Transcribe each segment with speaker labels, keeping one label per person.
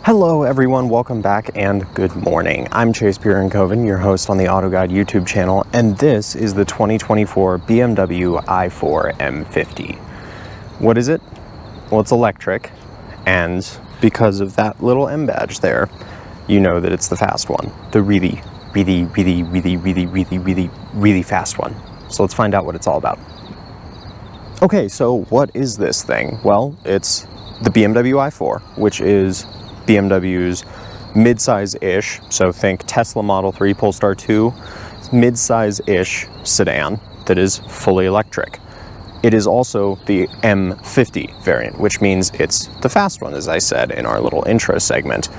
Speaker 1: Hello everyone, welcome back and good morning. I'm Chase Bierenkoven, your host on the AutoGuide YouTube channel, and this is the 2024 BMW i4 M50. What is it? Well, it's electric, and because of that little M badge there, you know that it's the fast one. The really fast one. So let's find out what it's all about. Okay, so what is this thing? Well, it's the BMW i4, which is BMW's mid-size-ish, so think Tesla Model 3, Polestar 2, mid-size-ish sedan that is fully electric. It is also the M50 variant, which means it's the fast one, as I said in our little intro segment.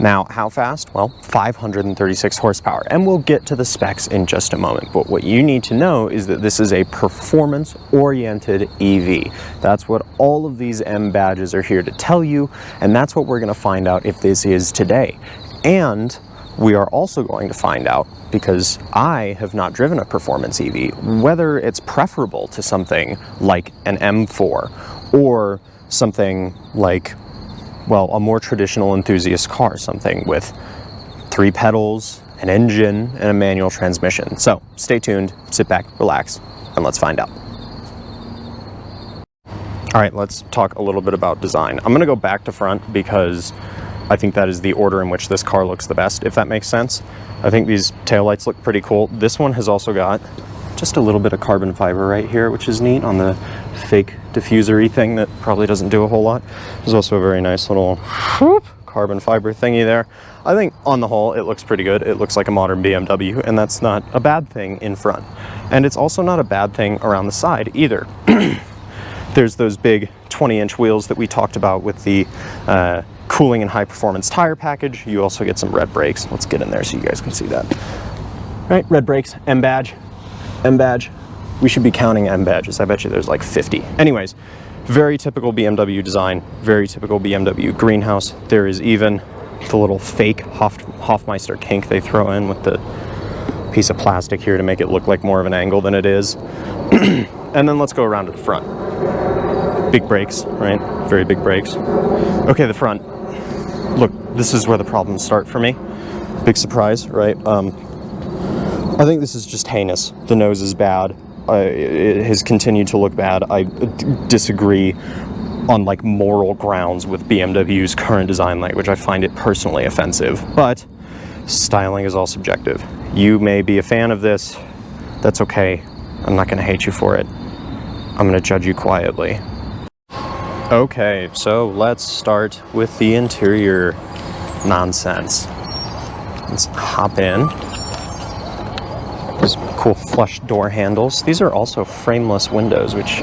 Speaker 1: Now, how fast? Well, 536 horsepower, and we'll get to the specs in just a moment. But what you need to know is that this is a performance-oriented EV. That's what all of these M badges are here to tell you, and that's what we're going to find out if this is today. And we are also going to find out, because I have not driven a performance EV, whether it's preferable to something like an M4 or something like, well, a more traditional enthusiast car, something with 3 pedals, an engine, and a manual transmission. So stay tuned, sit back, relax, and let's find out. All right, let's talk a little bit about design. I'm gonna go back to front because I think that is the order in which this car looks the best, if that makes sense. I think these taillights look pretty cool. This one has also got just a little bit of carbon fiber right here, which is neat on the fake diffuser-y thing that probably doesn't do a whole lot. There's also a very nice little carbon fiber thingy there. I think on the whole, it looks pretty good. It looks like a modern BMW, and that's not a bad thing in front. And it's also not a bad thing around the side either. There's those big 20-inch wheels that we talked about with the cooling and high-performance tire package. You also get some red brakes. Let's get in there so you guys can see that. All right, red brakes, M badge. M badge. We should be counting M badges. I bet you there's like 50. Anyways, very typical BMW design, very typical BMW greenhouse. There is even the little fake Hofmeister kink they throw in with the piece of plastic here to make it look like more of an angle than it is. And then let's go around to the front. Big brakes, right? Very big brakes. Okay, the front. Look, this is where the problems start for me. Big surprise, right? I think this is just heinous. The nose is bad. It has continued to look bad. I disagree on like moral grounds with BMW's current design language. I find it personally offensive, but styling is all subjective. You may be a fan of this. That's okay. I'm not going to hate you for it. I'm going to judge you quietly. Okay, so let's start with the interior nonsense. Let's hop in. Those cool flush door handles. These are also frameless windows, which,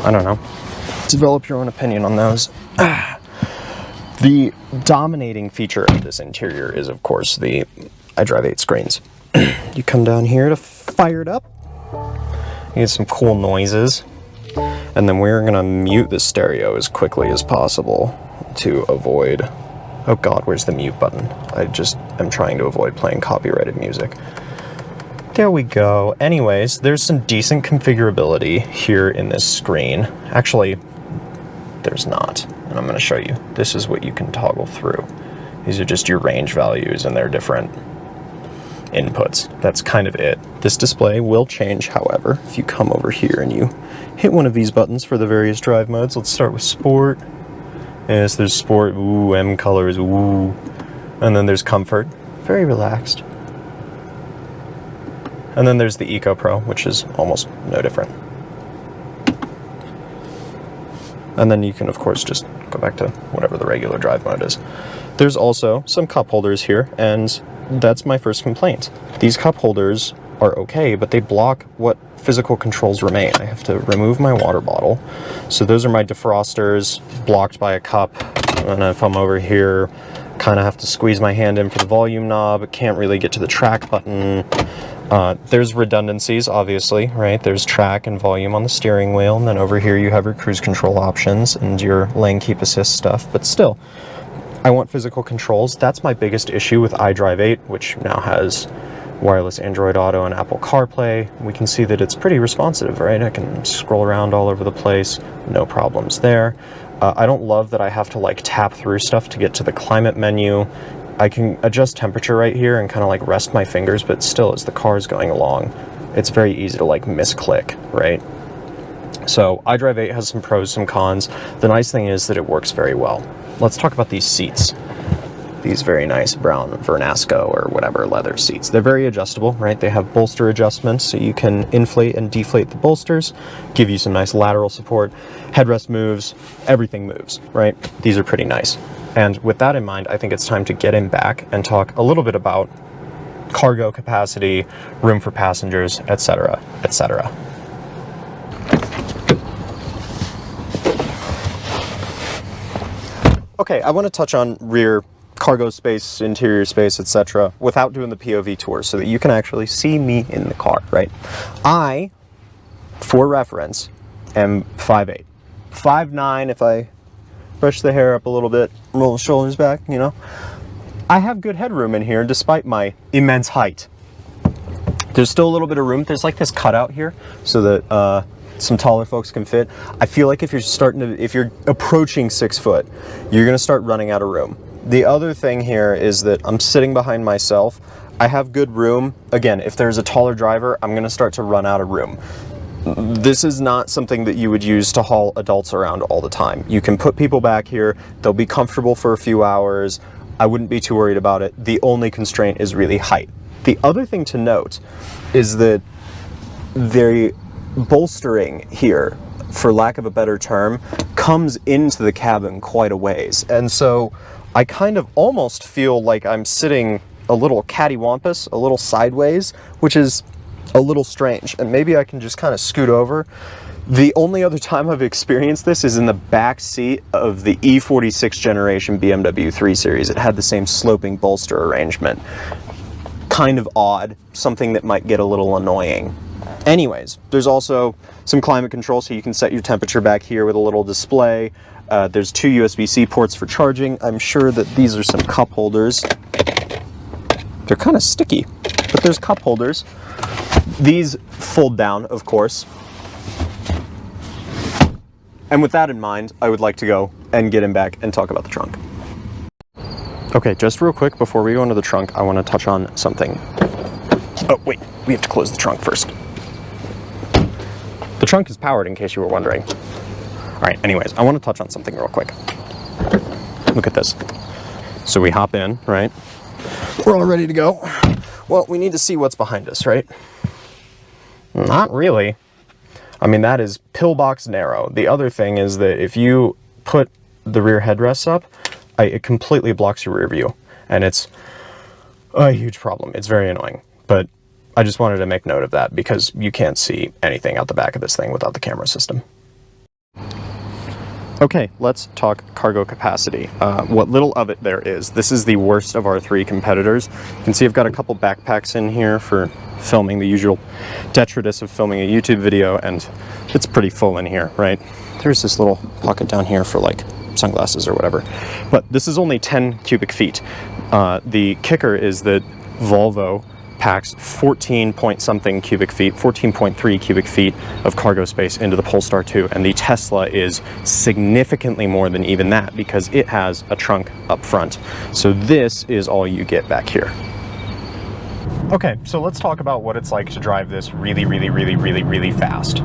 Speaker 1: I don't know. Develop your own opinion on those. The dominating feature of this interior is, of course, the iDrive 8 screens. You come down here to fire it up. You get some cool noises. And then we're gonna mute the stereo as quickly as possible to avoid... Oh God, where's the mute button? I just am trying to avoid playing copyrighted music. There we go. Anyways, there's some decent configurability here in this screen. Actually, there's not, and I'm gonna show you. This is what you can toggle through. These are just your range values and their different inputs. That's kind of it. This display will change, however, if you come over here and you hit one of these buttons for the various drive modes. Let's start with Sport. Yes, there's Sport, ooh, M colors, ooh. And then there's Comfort, very relaxed. And then there's the Eco Pro, which is almost no different. And then you can, of course, just go back to whatever the regular drive mode is. There's also some cup holders here, and that's my first complaint. These cup holders are okay, but they block what physical controls remain. I have to remove my water bottle. So those are my defrosters, blocked by a cup. And if I'm over here, kind of have to squeeze my hand in for the volume knob. Can't really get to the track button. There's redundancies, obviously, right? There's track and volume on the steering wheel. And then over here you have your cruise control options and your lane keep assist stuff. But still, I want physical controls. That's my biggest issue with iDrive 8, which now has wireless Android Auto and Apple CarPlay. We can see that it's pretty responsive, right? I can scroll around all over the place, no problems there. I don't love that I have to like tap through stuff to get to the climate menu. I can adjust temperature right here and kind of like rest my fingers, but still as the car is going along, it's very easy to like misclick, right? So iDrive 8 has some pros, some cons. The nice thing is that it works very well. Let's talk about these seats. These very nice brown Vernasco or whatever leather seats. They're very adjustable, right? They have bolster adjustments, so you can inflate and deflate the bolsters, give you some nice lateral support. Headrest moves, everything moves, right? These are pretty nice. And with that in mind, I think it's time to get in back and talk a little bit about cargo capacity, room for passengers, etc., etc. Okay, I want to touch on rear cargo space, interior space, etc. without doing the POV tour so that you can actually see me in the car, right? I, for reference, am 5'8". 5'9" if I brush the hair up a little bit, roll the shoulders back, you know. I have good headroom in here despite my immense height. There's still a little bit of room. There's like this cutout here so that some taller folks can fit. I feel like if you're approaching 6 foot, you're gonna start running out of room. The other thing here is that I'm sitting behind myself. I have good room. Again, if there's a taller driver, I'm gonna start to run out of room. This is not something that you would use to haul adults around all the time. You can put people back here, they'll be comfortable for a few hours. I wouldn't be too worried about it. The only constraint is really height. The other thing to note is that the bolstering here, for lack of a better term, comes into the cabin quite a ways. And so I kind of almost feel like I'm sitting a little cattywampus, a little sideways, which is a little strange. And maybe I can just kind of scoot over. The only other time I've experienced this is in the back seat of the E46 generation BMW 3 Series. It had the same sloping bolster arrangement. Kind of odd, something that might get a little annoying. Anyways, there's also some climate control, so you can set your temperature back here with a little display. There's 2 USB-C ports for charging. I'm sure that these are some cup holders. They're kind of sticky, but there's cup holders. These fold down, of course. And with that in mind, I would like to go and get in back and talk about the trunk. Okay, just real quick, before we go into the trunk, I want to touch on something. Oh, wait, we have to close the trunk first. The trunk is powered, in case you were wondering. All right, anyways, I want to touch on something real quick. Look at this. So we hop in, right? We're all ready to go. Well, we need to see what's behind us, right? Not really. I mean, that is pillbox narrow. The other thing is that if you put the rear headrests up, it completely blocks your rear view, and it's a huge problem. It's very annoying, but I just wanted to make note of that because you can't see anything out the back of this thing without the camera system. Okay, let's talk cargo capacity. What little of it there is. This is the worst of our 3 competitors. You can see I've got a couple backpacks in here for filming, the usual detritus of filming a YouTube video, and it's pretty full in here, right? There's this little pocket down here for like sunglasses or whatever. But this is only 10 cubic feet. The kicker is that Volvo packs 14 point something cubic feet, 14.3 cubic feet of cargo space into the Polestar 2, and the Tesla is significantly more than even that because it has a trunk up front. So this is all you get back here. Okay, so let's talk about what it's like to drive this really fast.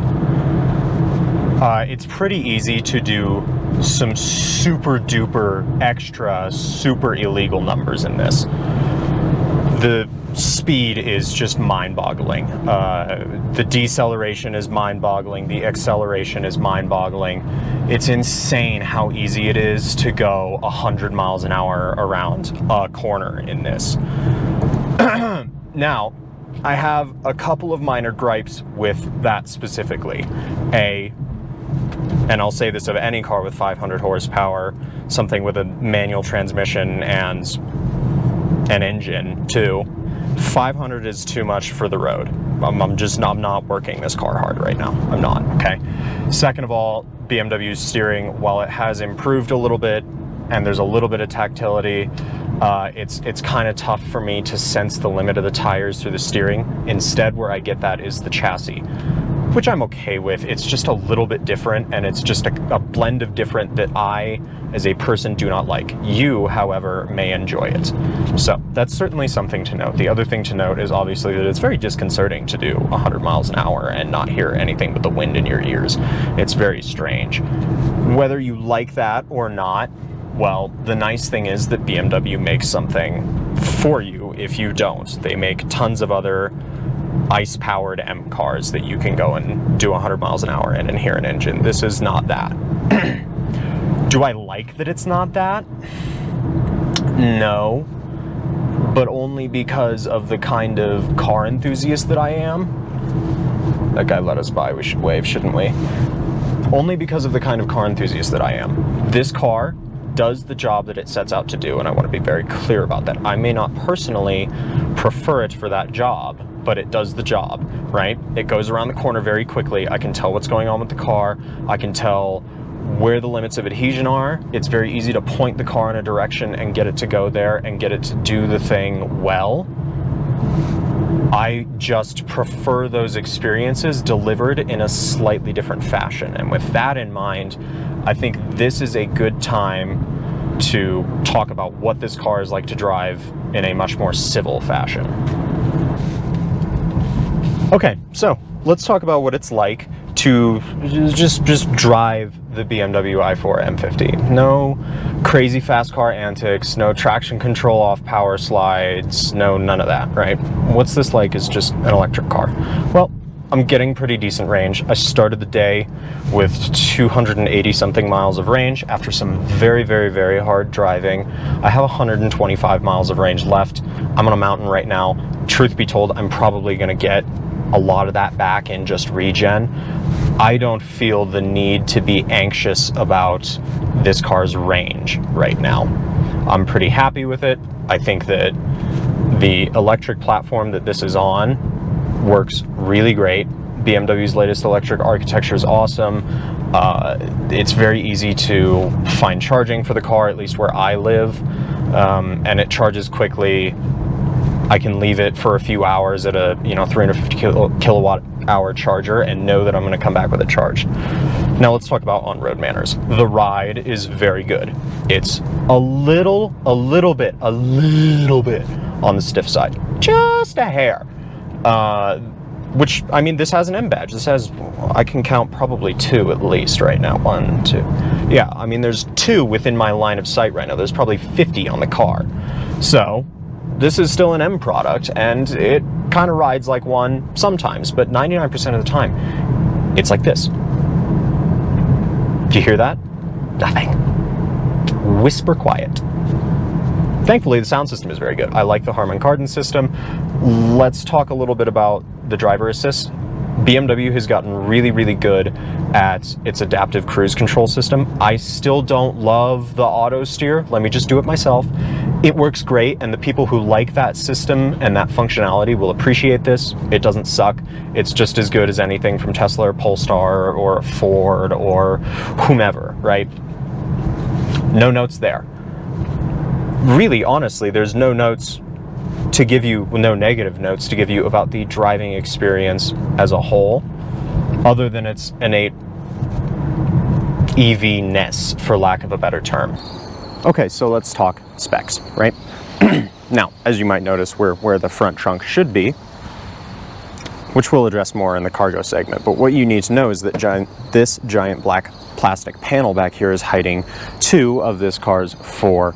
Speaker 1: It's pretty easy to do some super duper extra super illegal numbers in this. The speed is just mind-boggling. The deceleration is mind-boggling. The acceleration is mind-boggling. It's insane how easy it is to go 100 miles an hour around a corner in this. Now, I have a couple of minor gripes with that specifically. And I'll say this of any car with 500 horsepower, something with a manual transmission and an engine too, 500 is too much for the road. I'm not working this car hard right now. I'm not, okay? Second of all, BMW's steering, while it has improved a little bit and there's a little bit of tactility, it's kind of tough for me to sense the limit of the tires through the steering. Instead, where I get that is the chassis. which I'm okay with. It's just a little bit different, and it's just a blend of different that I, as a person, do not like. You, however, may enjoy it. So that's certainly something to note. The other thing to note is obviously that it's very disconcerting to do 100 miles an hour and not hear anything but the wind in your ears. It's very strange. Whether you like that or not, well, the nice thing is that BMW makes something for you if you don't. They make tons of other ICE-powered M cars that you can go and do 100 miles an hour in and hear an engine. This is not that. Do I like that it's not that? No. But only because of the kind of car enthusiast that I am. That guy let us by. We should wave, shouldn't we? Only because of the kind of car enthusiast that I am. This car does the job that it sets out to do, and I want to be very clear about that. I may not personally prefer it for that job, but it does the job, right? It goes around the corner very quickly. I can tell what's going on with the car. I can tell where the limits of adhesion are. It's very easy to point the car in a direction and get it to go there and get it to do the thing well. I just prefer those experiences delivered in a slightly different fashion. And with that in mind, I think this is a good time to talk about what this car is like to drive in a much more civil fashion. Okay, so let's talk about what it's like to just drive the BMW i4 M50. No crazy fast car antics, no traction control off power slides, none of that, right? What's this like is just an electric car. Well, I'm getting pretty decent range. I started the day with 280 something miles of range after some very, very, very hard driving. I have 125 miles of range left. I'm on a mountain right now. Truth be told, I'm probably gonna get a lot of that back in just regen. I don't feel the need to be anxious about this car's range right now. I'm pretty happy with it. I think that the electric platform that this is on works really great. BMW's latest electric architecture is awesome. It's very easy to find charging for the car, at least where I live, and it charges quickly. I can leave it for a few hours at a 350 kilowatt hour charger and know that I'm going to come back with it charged. Now let's talk about on-road manners. The ride is very good. It's a little bit on the stiff side, just a hair. Which, I mean, this has an M badge. This has, I can count probably 2 at least right now. 1, 2. Yeah, I mean, there's 2 within my line of sight right now. There's probably 50 on the car. So this is still an M product, and it kind of rides like one sometimes, but 99% of the time, it's like this. Do you hear that? Nothing. Whisper quiet. Thankfully, the sound system is very good. I like the Harman Kardon system. Let's talk a little bit about the driver assist. BMW has gotten really, really good at its adaptive cruise control system. I still don't love the auto steer. Let me just do it myself. It works great, and the people who like that system and that functionality will appreciate this. It doesn't suck. It's just as good as anything from Tesla or Polestar or Ford or whomever, right? No notes there. Really, honestly, there's no notes to give you, no negative notes to give you about the driving experience as a whole, other than its innate EV-ness, for lack of a better term. Okay, so let's talk specs, right? Now, as you might notice, we're where the front trunk should be, which we'll address more in the cargo segment. But what you need to know is that this giant black plastic panel back here is hiding 2 of this car's 4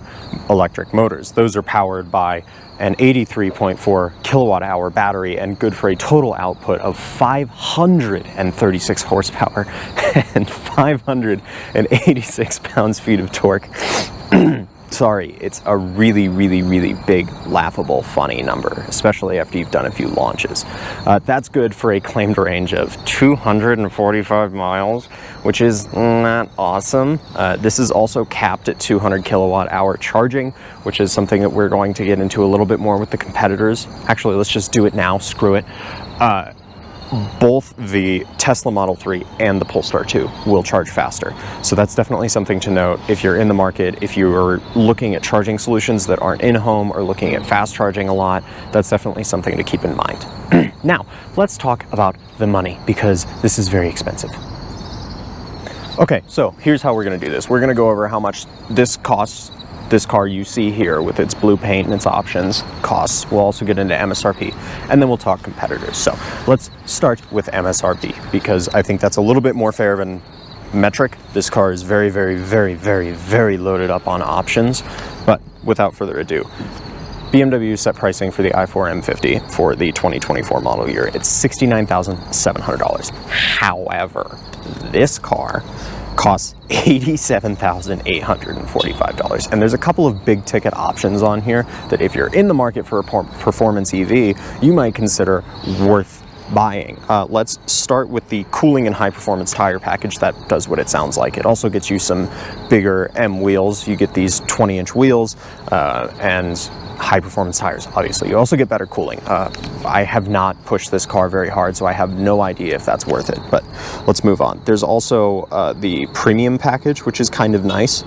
Speaker 1: electric motors. Those are powered by an 83.4 kilowatt hour battery and good for a total output of 536 horsepower and 586 pounds-feet of torque. Sorry, it's a really, really, really big, laughable, funny number, especially after you've done a few launches. That's good for a claimed range of 245 miles, which is not awesome. This is also capped at 200 kilowatt hour charging, which is something that we're going to get into a little bit more with the competitors. Actually, let's just do it now, screw it. both the Tesla Model 3 and the Polestar 2 will charge faster. So that's definitely something to note if you're in the market, if you're looking at charging solutions that aren't in-home or looking at fast charging a lot, that's definitely something to keep in mind. Now, let's talk about the money, because this is very expensive. Okay, so here's how we're gonna do this. We're gonna go over how much this costs. This car you see here with its blue paint and its options costs. We'll also get into MSRP, and then we'll talk competitors. So let's start with MSRP, because I think that's a little bit more fair of a metric. This car is very, very, very, very, very loaded up on options. But without further ado, BMW set pricing for the i4 M50 for the 2024 model year. It's $69,700. However, this car costs $87,845. And there's a couple of big ticket options on here that if you're in the market for a performance EV, you might consider worth buying. Let's start with the cooling and high performance tire package. That does what it sounds like. It also gets you some bigger M wheels. You get these 20-inch wheels and high performance tires, obviously. You also get better cooling. I have not pushed this car very hard, so I have no idea if that's worth it, but let's move on. There's also the premium package, which is kind of nice.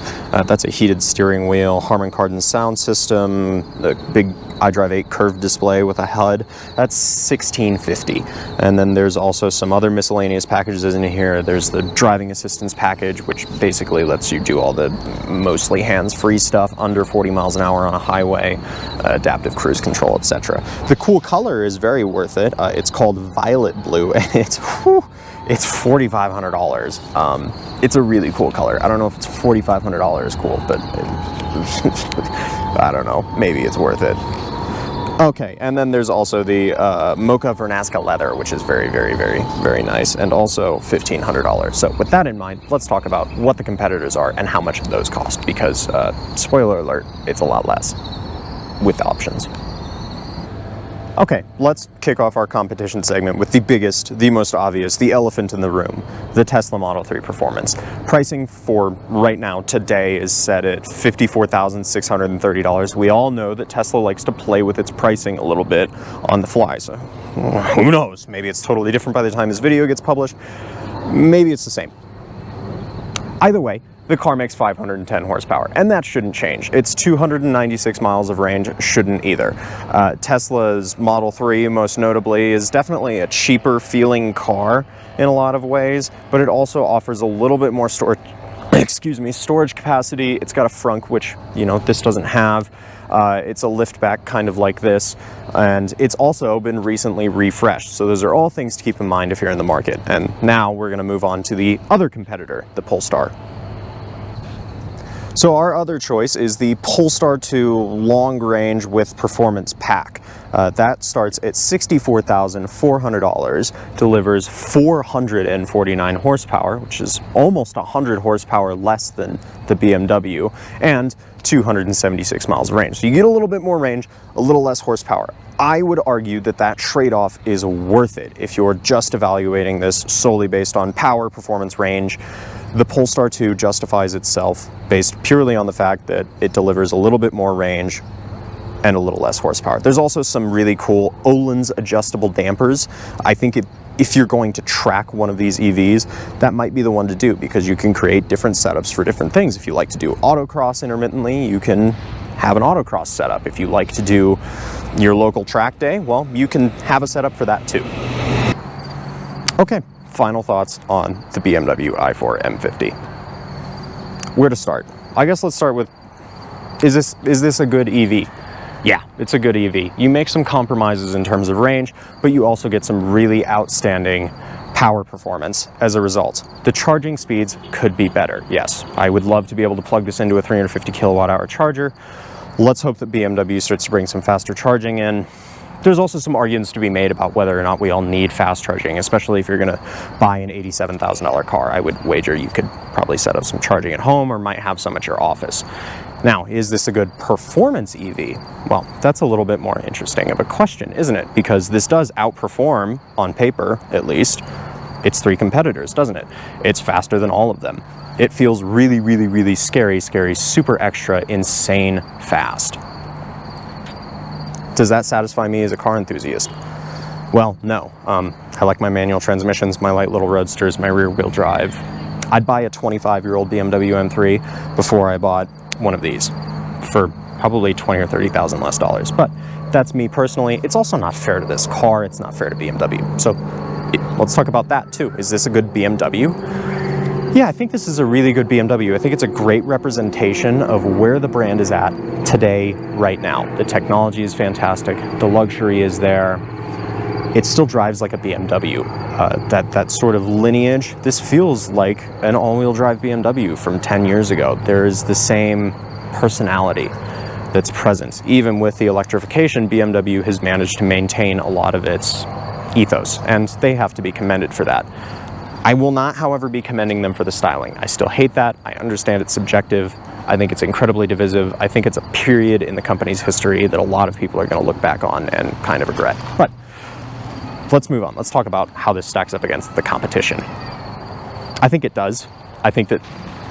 Speaker 1: That's a heated steering wheel, Harman Kardon sound system, the big iDrive 8 curved display with a HUD. That's $1,650. And then there's also some other miscellaneous packages in here. There's the driving assistance package, which basically lets you do all the mostly hands-free stuff under 40 miles an hour on a highway, adaptive cruise control, etc. The cool color is very worth it. It's called Violet Blue, and it's $4,500. It's a really cool color. I don't know if it's $4,500 cool, but I don't know. Maybe it's worth it. Okay, and then there's also the Mocha Vernasca leather, which is very, very, very, very nice, and also $1,500. So with that in mind, let's talk about what the competitors are and how much those cost, because spoiler alert, it's a lot less with the options. Okay, let's kick off our competition segment with the biggest, the most obvious, the elephant in the room, the Tesla Model 3 Performance. Pricing for right now, today, is set at $54,630. We all know that Tesla likes to play with its pricing a little bit on the fly, so who knows? Maybe it's totally different by the time this video gets published. Maybe it's the same. Either way, the car makes 510 horsepower, and that shouldn't change. It's 296 miles of range, shouldn't either. Tesla's Model 3, most notably, is definitely a cheaper feeling car in a lot of ways, but it also offers a little bit more storage capacity. It's got a frunk, which, you know, this doesn't have. It's a liftback kind of like this, and it's also been recently refreshed. So those are all things to keep in mind if you're in the market. And now we're gonna move on to the other competitor, the Polestar. So our other choice is the Polestar 2 long range with performance pack. That starts at $64,400, delivers 449 horsepower, which is almost 100 horsepower less than the BMW, and 276 miles of range. So you get a little bit more range, a little less horsepower. I would argue that that trade-off is worth it if you're just evaluating this solely based on power, performance, range. The Polestar 2 justifies itself based purely on the fact that it delivers a little bit more range and a little less horsepower. There's also some really cool Öhlins adjustable dampers. I think if you're going to track one of these EVs, that might be the one to do, because you can create different setups for different things. If you like to do autocross intermittently, you can have an autocross setup. If you like to do your local track day, well, you can have a setup for that too. Okay, final thoughts on the BMW i4 M50. Where to start? I guess let's start with, is this a good EV? Yeah, it's a good EV. You make some compromises in terms of range, but you also get some really outstanding power performance as a result. The charging speeds could be better. Yes, I would love to be able to plug this into a 350 kilowatt hour charger. Let's hope that BMW starts to bring some faster charging in. There's also some arguments to be made about whether or not we all need fast charging, especially if you're gonna buy an $87,000 car. I would wager you could probably set up some charging at home or might have some at your office. Now, is this a good performance EV? Well, that's a little bit more interesting of a question, isn't it? Because this does outperform, on paper at least, its three competitors, doesn't it? It's faster than all of them. It feels really, really, really scary, super extra, insane fast. Does that satisfy me as a car enthusiast? Well, no. I like my manual transmissions, my light little roadsters, my rear wheel drive. I'd buy a 25-year-old BMW M3 before I bought one of these for probably $20,000 or $30,000 less dollars. But that's me personally. It's also not fair to this car. It's not fair to BMW. So let's talk about that too. Is this a good BMW? Yeah, I think this is a really good BMW. I think it's a great representation of where the brand is at today, right now. The technology is fantastic. The luxury is there. It still drives like a BMW. That sort of lineage, this feels like an all-wheel drive BMW from 10 years ago. There's the same personality that's present. Even with the electrification, BMW has managed to maintain a lot of its ethos, and they have to be commended for that. I will not, however, be commending them for the styling. I still hate that. I understand it's subjective. I think it's incredibly divisive. I think it's a period in the company's history that a lot of people are going to look back on and kind of regret. But let's move on. Let's talk about how this stacks up against the competition. I think it does. I think that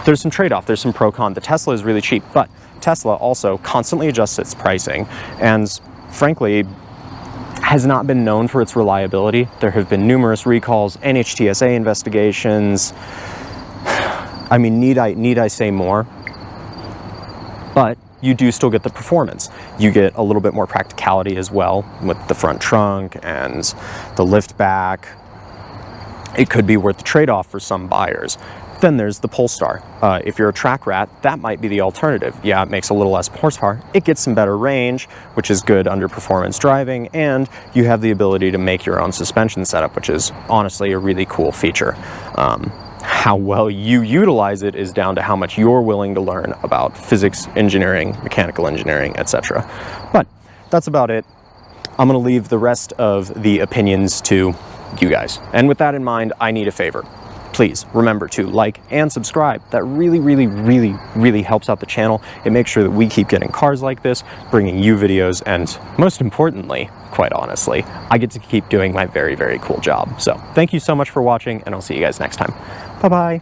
Speaker 1: there's some trade-off. There's some pro-con. The Tesla is really cheap, but Tesla also constantly adjusts its pricing and, frankly, has not been known for its reliability. There have been numerous recalls, NHTSA investigations. I mean, need I say more? But you do still get the performance. You get a little bit more practicality as well with the front trunk and the lift back. It could be worth the trade-off for some buyers. Then there's the Polestar. If you're a track rat, that might be the alternative. Yeah, it makes a little less horsepower. It gets some better range, which is good under performance driving, and you have the ability to make your own suspension setup, which is honestly a really cool feature. How well you utilize it is down to how much you're willing to learn about physics, engineering, mechanical engineering, etc. But that's about it. I'm going to leave the rest of the opinions to you guys. And with that in mind, I need a favor. Please remember to like and subscribe. That really helps out the channel. It makes sure that we keep getting cars like this, bringing you videos, and most importantly, quite honestly, I get to keep doing my very cool job. So thank you so much for watching, and I'll see you guys next time. Bye-bye.